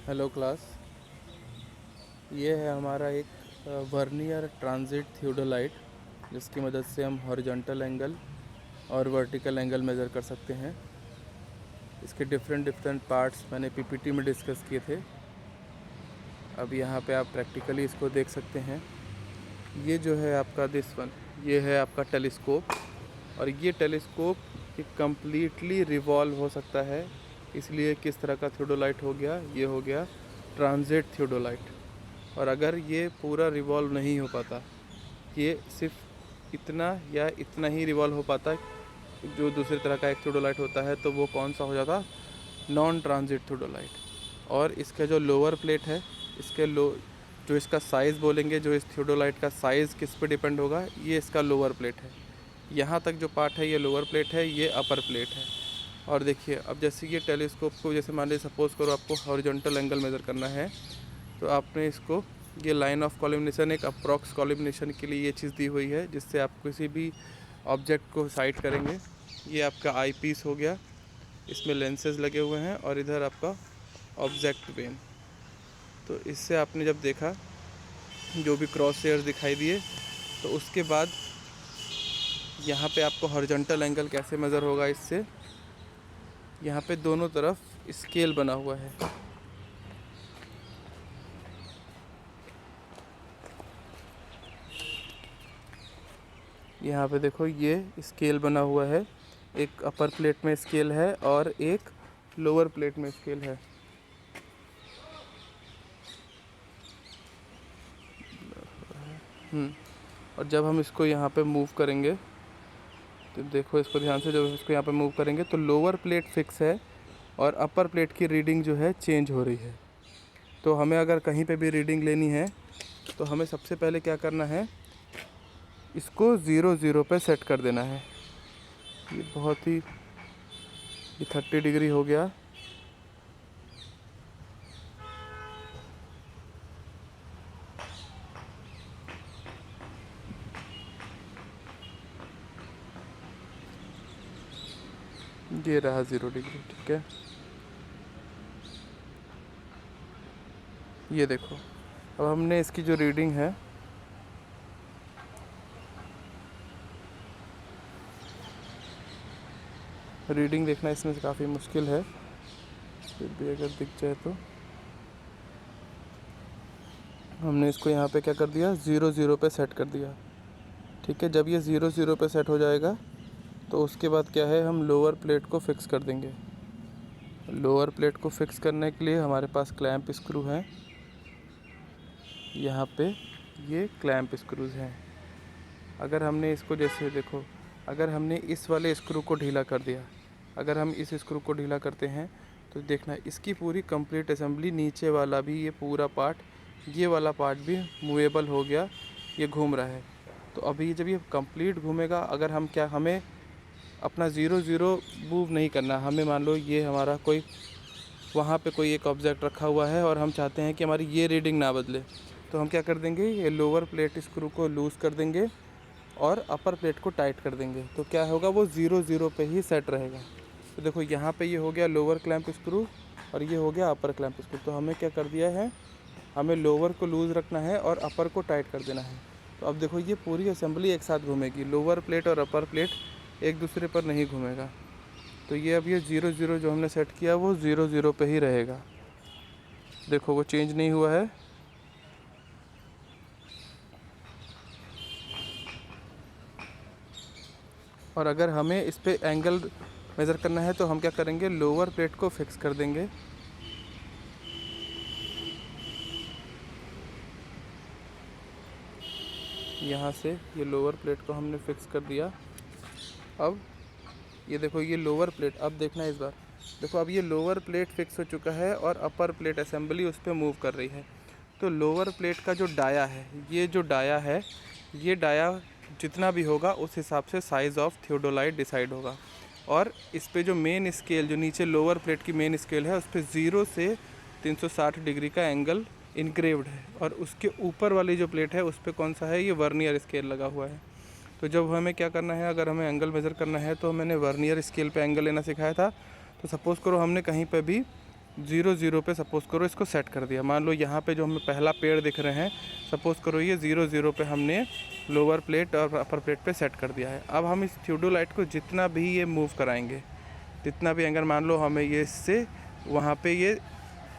Hello class. ये है हमारा एक वर्नियर ट्रांजिट थियोडोलाइट, जिसकी मदद से हम हॉरिजॉन्टल एंगल और वर्टिकल एंगल मेज़र कर सकते हैं। इसके डिफरेंट पार्ट्स मैंने पीपीटी में डिस्कस किए थे। अब यहाँ पे आप प्रैक्टिकली इसको देख सकते हैं। ये जो है आपका दिस वन, ये है आपका टेलीस्कोप, और ये टेलीस्कोप कम्प्लीटली रिवॉल्व हो सकता है। इसलिए किस तरह का थियोडोलाइट हो गया, ये हो गया ट्रांजिट थियोडोलाइट। और अगर ये पूरा रिवॉल्व नहीं हो पाता, ये सिर्फ इतना या इतना ही रिवॉल्व हो पाता जो दूसरी तरह का एक थियोडोलाइट होता है, तो वो कौन सा हो जाता, नॉन ट्रांजिट थियोडोलाइट। और इसका जो लोअर प्लेट है, इसके जो इसका साइज़ बोलेंगे, जो इस थियोडोलाइट का साइज़ किस पे डिपेंड होगा, ये इसका लोअर प्लेट है। यहाँ तक जो पार्ट है ये लोअर प्लेट है, ये अपर प्लेट है। और देखिए, अब जैसे ये टेलीस्कोप को, जैसे मान लीजिए सपोज़ करो आपको हॉरिजॉन्टल एंगल मेज़र करना है, तो आपने इसको, ये लाइन ऑफ कॉलिमिनेशन एक अप्रॉक्स कॉलिमिनेशन के लिए ये चीज़ दी हुई है, जिससे आप किसी भी ऑब्जेक्ट को साइट करेंगे। ये आपका आई पीस हो गया, इसमें लेंसेज लगे हुए हैं, और इधर आपका ऑब्जेक्ट पेन। तो इससे आपने जब देखा जो भी क्रॉस हेयर्स दिखाई दिए, तो उसके बाद यहाँ पे आपको हॉरिजॉन्टल एंगल कैसे मेज़र होगा, इससे यहाँ पे दोनों तरफ स्केल बना हुआ है। यहाँ पे देखो, ये स्केल बना हुआ है। एक अपर प्लेट में स्केल है और एक लोअर प्लेट में स्केल है। और जब हम इसको यहाँ पे मूव करेंगे, तो देखो इसको ध्यान से, जब इसको यहाँ पे मूव करेंगे तो लोअर प्लेट फिक्स है और अपर प्लेट की रीडिंग जो है चेंज हो रही है। तो हमें अगर कहीं पे भी रीडिंग लेनी है, तो हमें सबसे पहले क्या करना है, इसको 0 पे सेट कर देना है। ये बहुत ही, ये 30 डिग्री हो गया। ये रहा 0 डिग्री, ठीक है। ये देखो, अब हमने इसकी जो रीडिंग है, रीडिंग देखना इसमें से काफ़ी मुश्किल है, फिर भी अगर दिख जाए तो। हमने इसको यहाँ पे क्या कर दिया, 0 पे सेट कर दिया, ठीक है। जब ये 0 पे सेट हो जाएगा, तो उसके बाद क्या है, हम लोअर प्लेट को फिक्स कर देंगे। लोअर प्लेट को फिक्स करने के लिए हमारे पास क्लैंप स्क्रू हैं। यहाँ पे ये क्लैंप स्क्रूज हैं। अगर हमने इसको, जैसे देखो, अगर हमने इस वाले स्क्रू को ढीला कर दिया, अगर हम इस स्क्रू को ढीला करते हैं, तो देखना इसकी पूरी कंप्लीट असेंबली, नीचे वाला भी ये पूरा पार्ट, ये वाला पार्ट भी मूवेबल हो गया, ये घूम रहा है। तो अभी जब ये कंप्लीट घूमेगा, अगर हम क्या, हमें अपना 0 मूव नहीं करना। हमें मान लो ये हमारा कोई, वहाँ पे कोई एक ऑब्जेक्ट रखा हुआ है और हम चाहते हैं कि हमारी ये रीडिंग ना बदले, तो हम क्या कर देंगे, ये लोअर प्लेट स्क्रू को लूज़ कर देंगे और अपर प्लेट को टाइट कर देंगे। तो क्या होगा, वो 0 पे ही सेट रहेगा। तो देखो, यहाँ पे ये हो गया लोअर क्लैंप स्क्रू और ये हो गया अपर क्लैंप स्क्रू। तो हमें क्या कर दिया है, हमें लोअर को लूज़ रखना है और अपर को टाइट कर देना है। तो अब देखो, ये पूरी असेंबली एक साथ घूमेगी, लोअर प्लेट और अपर प्लेट एक दूसरे पर नहीं घूमेगा। तो ये अब ये 0 जो हमने सेट किया, वो 0 पे ही रहेगा। देखो, वो चेंज नहीं हुआ है। और अगर हमें इस पे एंगल मेज़र करना है, तो हम क्या करेंगे, लोअर प्लेट को फिक्स कर देंगे। यहाँ से ये लोअर प्लेट को हमने फिक्स कर दिया। अब ये देखो, ये लोअर प्लेट, अब देखना इस बार, देखो अब ये लोअर प्लेट फिक्स हो चुका है और अपर प्लेट असेंबली उस पर मूव कर रही है। तो लोअर प्लेट का जो डाया है, ये जो डाया है, ये डाया जितना भी होगा उस हिसाब से साइज़ ऑफ थियोडोलाइट डिसाइड होगा। और इस पे जो मेन स्केल, जो नीचे लोअर प्लेट की मेन स्केल है, उस पर 0 से 360 डिग्री का एंगल इनग्रेव्ड है। और उसके ऊपर वाली जो प्लेट है, उस पर कौन सा है, ये वर्नियर स्केल लगा हुआ है। तो जब हमें क्या करना है, अगर हमें एंगल मेज़र करना है, तो मैंने वर्नियर स्केल पे एंगल लेना सिखाया था। तो सपोज़ करो हमने कहीं पे भी 0 0 पे सपोज़ करो इसको सेट कर दिया। मान लो यहाँ पे जो हमें पहला पेड़ दिख रहे हैं, सपोज़ करो ये 0 0 पे हमने लोअर प्लेट और अपर प्लेट पे सेट कर दिया है। अब हम इस थियोडोलाइट को जितना भी ये मूव कराएंगे, जितना भी एंगल, मान लो हमें ये इससे वहाँ पे ये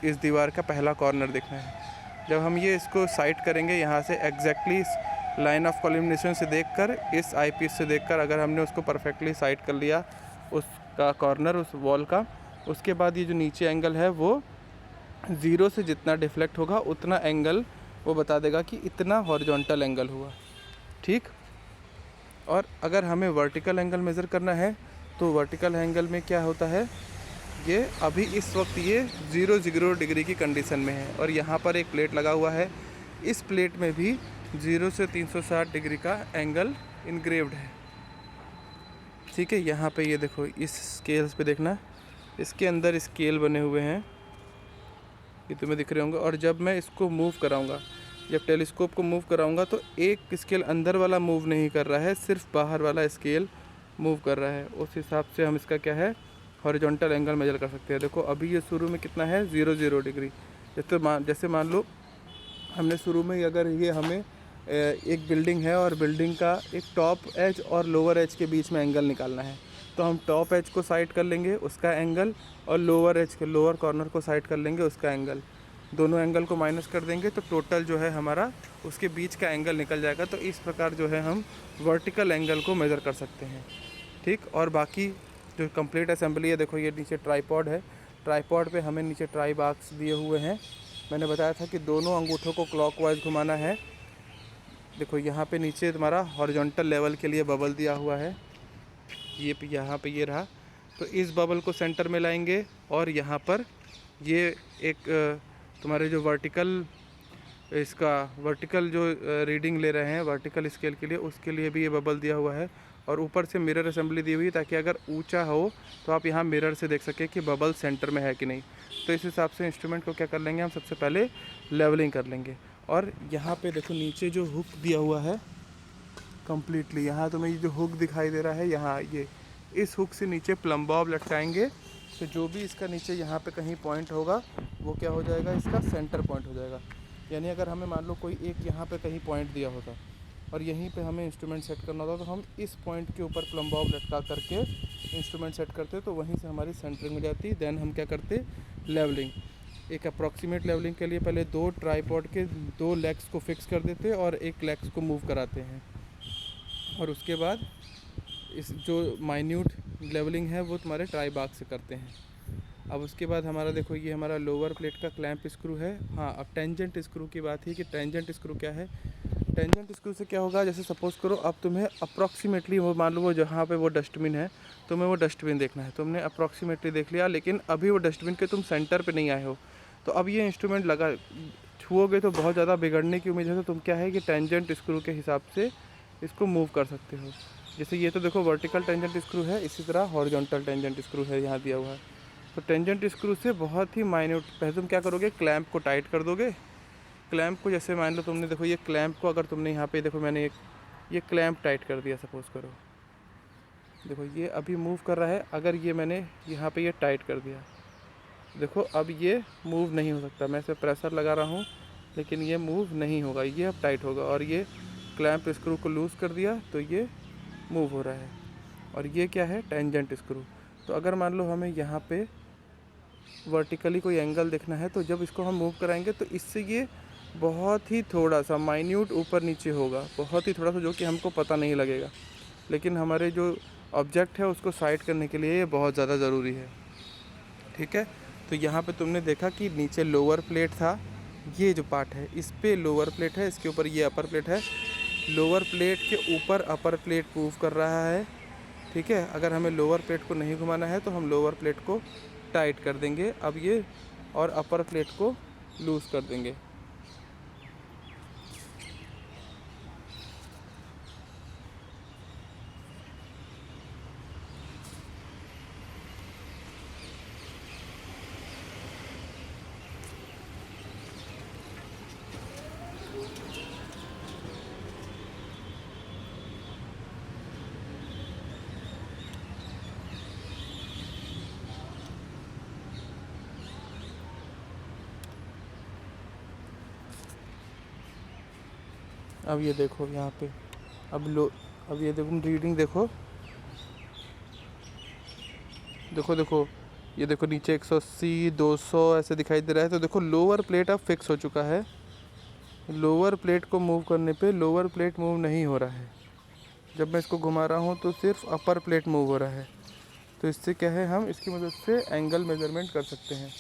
इस दीवार का पहला कॉर्नर देखना है, जब हम ये इसको साइड करेंगे यहाँ से एग्जैक्टली इस लाइन ऑफ कॉलिमिनेशन से देखकर, इस आई पीस से देखकर अगर हमने उसको परफेक्टली साइड कर लिया उसका कॉर्नर उस वॉल का, उसके बाद ये जो नीचे एंगल है वो 0 से जितना डिफ्लेक्ट होगा उतना एंगल वो बता देगा कि इतना हॉरिजॉन्टल एंगल हुआ। ठीक। और अगर हमें वर्टिकल एंगल मेज़र करना है तो वर्टिकल एंगल में क्या होता है, ये अभी इस वक्त ये 0 0 डिग्री की कंडीशन में है और यहाँ पर एक प्लेट लगा हुआ है। इस प्लेट में भी 0 से 360 डिग्री का एंगल इनग्रेव्ड है। ठीक है, यहाँ पे ये देखो इस स्केल्स पे देखना, इसके अंदर स्केल बने हुए हैं, ये तुम्हें दिख रहे होंगे। और जब मैं इसको मूव कराऊंगा, जब टेलीस्कोप को मूव कराऊंगा तो एक स्केल अंदर वाला मूव नहीं कर रहा है, सिर्फ बाहर वाला स्केल मूव कर रहा है। उस हिसाब से हम इसका क्या है, हॉरिजॉन्टल एंगल मेजर कर सकते हैं। देखो अभी ये शुरू में कितना है, 0 0 डिग्री। जैसे मान लो हमने शुरू में अगर ये हमें एक बिल्डिंग है और बिल्डिंग का एक टॉप एज और लोअर एज के बीच में एंगल निकालना है, तो हम टॉप एज को साइड कर लेंगे उसका एंगल, और लोअर एज के लोअर कॉर्नर को साइड कर लेंगे उसका एंगल। दोनों एंगल को माइनस कर देंगे तो टोटल जो है हमारा उसके बीच का एंगल निकल जाएगा। तो इस प्रकार जो है हम वर्टिकल एंगल को मेज़र कर सकते हैं। ठीक। और बाकी जो कंप्लीट असेंबली है, देखो ये नीचे ट्राईपॉड है, ट्राईपॉड पे हमें नीचे ट्राई बॉक्स दिए हुए हैं। मैंने बताया था कि दोनों अंगूठों को क्लॉकवाइज घुमाना है। देखो यहाँ पे नीचे तुम्हारा हॉरिजॉन्टल लेवल के लिए बबल दिया हुआ है, ये यहाँ पे ये रहा। तो इस बबल को सेंटर में लाएंगे और यहाँ पर ये एक तुम्हारे जो वर्टिकल जो रीडिंग ले रहे हैं वर्टिकल स्केल के लिए, उसके लिए भी ये बबल दिया हुआ है। और ऊपर से मिरर असेंबली दी हुई है ताकि अगर ऊंचा हो तो आप यहाँ मिरर से देख सकें कि बबल सेंटर में है कि नहीं। तो इस हिसाब से इंस्ट्रूमेंट को क्या कर लेंगे, हम सबसे पहले लेवलिंग कर लेंगे। और यहाँ पे देखो नीचे जो हुक दिया हुआ है कम्प्लीटली, यहाँ तुम्हें ये जो हुक दिखाई दे रहा है, यहाँ ये इस हुक से नीचे प्लम बॉब लटकाएंगे तो जो भी इसका नीचे यहाँ पे कहीं पॉइंट होगा वो क्या हो जाएगा, इसका सेंटर पॉइंट हो जाएगा। यानी अगर हमें मान लो कोई एक यहाँ पे कहीं पॉइंट दिया होता और यहीं पे हमें इंस्ट्रूमेंट सेट करना होता, तो हम इस पॉइंट के ऊपर प्लम बॉब लटका करके इंस्ट्रूमेंट सेट करते, तो वहीं से हमारी सेंटरिंग हो जाती। देन हम क्या करते, लेवलिंग, एक अप्रॉक्सीमेट लेवलिंग के लिए पहले 2 ट्राईपॉड के 2 लेग्स को फिक्स कर देते और एक लेग्स को मूव कराते हैं, और उसके बाद इस जो माइन्यूट लेवलिंग है वो तुम्हारे ट्राई बॉक्स से करते हैं। अब उसके बाद हमारा देखो ये हमारा लोअर प्लेट का क्लैंप स्क्रू है। हाँ, अब टेंजेंट स्क्रू की बात है कि टेंजेंट स्क्रू क्या है। टेंजेंट स्क्रू से क्या होगा, जैसे सपोज़ करो अब तुम्हें अप्रॉक्सीमेटली वो मान लो वो जहाँ पे वो डस्टबिन है, तुम्हें वो डस्टबिन देखना है, तुमने अप्रॉक्सीमेटली देख लिया, लेकिन अभी वो डस्टबिन के तुम सेंटर पे नहीं आए हो, तो अब ये इंस्ट्रूमेंट लगा छुओगे तो बहुत ज़्यादा बिगड़ने की उम्मीद है। तो तुम क्या है कि टेंजेंट स्क्रू के हिसाब से इसको मूव कर सकते हो। जैसे ये तो देखो वर्टिकल टेंजेंट स्क्रू है, इसी तरह हॉरिजॉन्टल टेंजेंट स्क्रू है यहाँ दिया हुआ है। तो टेंजेंट स्क्रू से बहुत ही माइन्यूट, पहले तुम क्या करोगे, क्लैंप को टाइट कर दोगे। क्लैंप को जैसे मान लो तुमने देखो ये क्लैंप को अगर तुमने यहाँ पे देखो मैंने ये क्लैंप टाइट कर दिया सपोज़ करो, देखो ये अभी मूव कर रहा है। अगर ये मैंने यहाँ पे ये टाइट कर दिया, देखो अब ये मूव नहीं हो सकता, मैं इसे प्रेशर लगा रहा हूँ लेकिन ये मूव नहीं होगा, ये अब टाइट होगा। और ये क्लैंप स्क्रू को लूज़ कर दिया तो ये मूव हो रहा है। और ये क्या है, टेंजेंट स्क्रू। तो अगर मान लो हमें यहाँ पे वर्टिकली कोई एंगल देखना है, तो जब इसको हम मूव कराएंगे तो इससे ये बहुत ही थोड़ा सा माइन्यूट ऊपर नीचे होगा, बहुत ही थोड़ा सा, जो कि हमको पता नहीं लगेगा, लेकिन हमारे जो ऑब्जेक्ट है उसको साइड करने के लिए ये बहुत ज़्यादा ज़रूरी है। ठीक है, तो यहाँ पे तुमने देखा कि नीचे लोअर प्लेट था, ये जो पार्ट है इस पे लोअर प्लेट है, इसके ऊपर ये अपर प्लेट है। लोअर प्लेट के ऊपर अपर प्लेट मूव कर रहा है। ठीक है, अगर हमें लोअर प्लेट को नहीं घुमाना है तो हम लोअर प्लेट को टाइट कर देंगे अब ये, और अपर प्लेट को लूज़ कर देंगे। अब ये देखो यहाँ पे, अब ये देखो रीडिंग देखो, देखो देखो, ये देखो नीचे 180 200 ऐसे दिखाई दे रहा है। तो देखो लोअर प्लेट अब फिक्स हो चुका है। लोअर प्लेट को मूव करने पे लोअर प्लेट मूव नहीं हो रहा है। जब मैं इसको घुमा रहा हूँ तो सिर्फ अपर प्लेट मूव हो रहा है। तो इससे क्या है, हम इसकी मदद से एंगल मेजरमेंट कर सकते हैं।